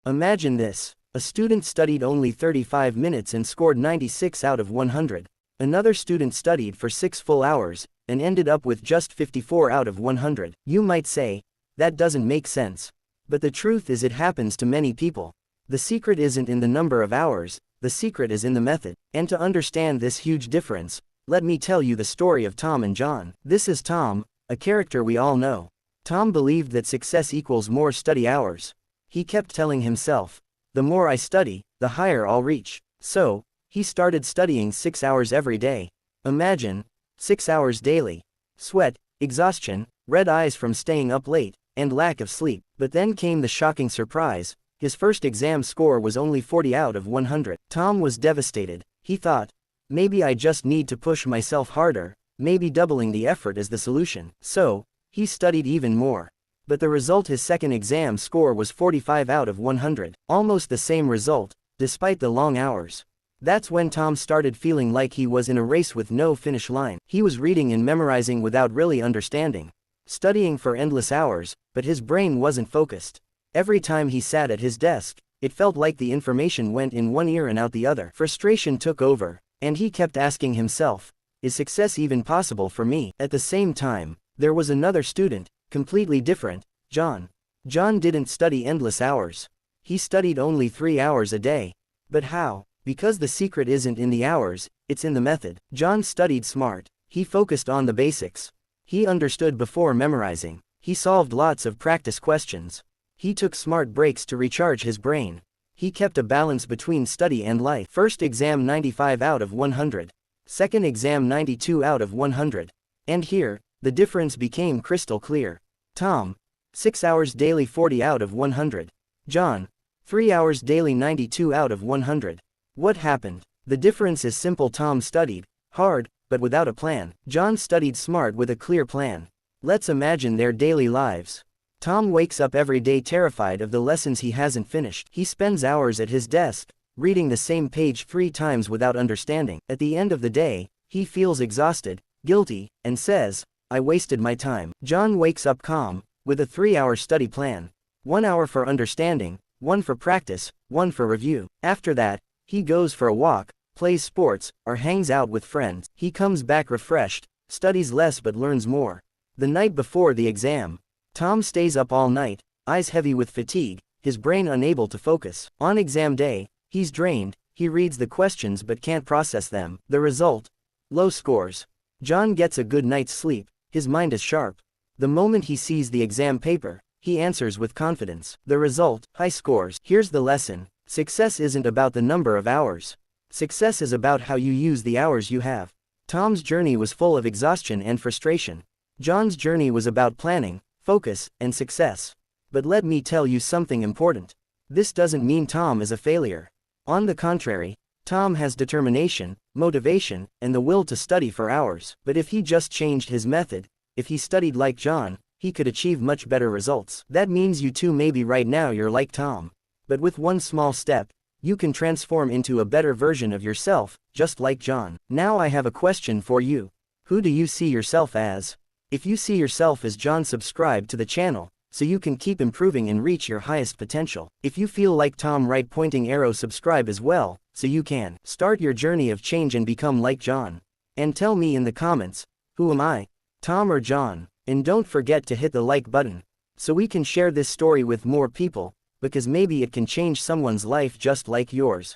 Imagine this. A student studied only 35 minutes and scored 96 out of 100. Another student studied for 6 full hours, and ended up with just 54 out of 100. You might say, that doesn't make sense. But the truth is it happens to many people. The secret isn't in the number of hours, the secret is in the method. And to understand this huge difference, let me tell you the story of Tom and John. This is Tom, a character we all know. Tom believed that success equals more study hours. He kept telling himself, the more I study, the higher I'll reach. So, he started studying 6 hours every day. Imagine, 6 hours daily. Sweat, exhaustion, red eyes from staying up late, and lack of sleep. But then came the shocking surprise. His first exam score was only 40 out of 100. Tom was devastated. He thought, maybe I just need to push myself harder, maybe doubling the effort is the solution. So, he studied even more. But the result, his second exam score was 45 out of 100. Almost the same result, despite the long hours. That's when Tom started feeling like he was in a race with no finish line. He was reading and memorizing without really understanding. Studying for endless hours, but his brain wasn't focused. Every time he sat at his desk, it felt like the information went in one ear and out the other. Frustration took over, and he kept asking himself, is success even possible for me? At the same time, there was another student, completely different, John. John didn't study endless hours. He studied only 3 hours a day. But how? Because the secret isn't in the hours, it's in the method. John studied smart. He focused on the basics. He understood before memorizing. He solved lots of practice questions. He took smart breaks to recharge his brain. He kept a balance between study and life. First exam 95 out of 100. Second exam 92 out of 100. And here, the difference became crystal clear. Tom, 6 hours daily 40 out of 100. John, 3 hours daily 92 out of 100. What happened? The difference is simple. Tom studied hard, but without a plan. John studied smart with a clear plan. Let's imagine their daily lives. Tom wakes up every day terrified of the lessons he hasn't finished. He spends hours at his desk, reading the same page 3 times without understanding. At the end of the day, he feels exhausted, guilty, and says, I wasted my time. John wakes up calm, with a 3-hour study plan. 1 hour for understanding, 1 for practice, 1 for review. After that, he goes for a walk, plays sports, or hangs out with friends. He comes back refreshed, studies less but learns more. The night before the exam, Tom stays up all night, eyes heavy with fatigue, his brain unable to focus. On exam day, he's drained, he reads the questions but can't process them. The result? Low scores. John gets a good night's sleep, his mind is sharp. The moment he sees the exam paper, he answers with confidence. The result? High scores. Here's the lesson. Success isn't about the number of hours. Success is about how you use the hours you have. Tom's journey was full of exhaustion and frustration. John's journey was about planning, focus, and success. But let me tell you something important. This doesn't mean Tom is a failure. On the contrary, Tom has determination, motivation, and the will to study for hours. But if he just changed his method, if he studied like John, he could achieve much better results. That means you too. Maybe right now you're like Tom. But with one small step, you can transform into a better version of yourself, just like John. Now I have a question for you. Who do you see yourself as? If you see yourself as John, subscribe to the channel, so you can keep improving and reach your highest potential. If you feel like Tom, right pointing arrow, subscribe as well, so you can start your journey of change and become like John. And tell me in the comments, who am I, Tom or John? And don't forget to hit the like button, so we can share this story with more people, because maybe it can change someone's life just like yours.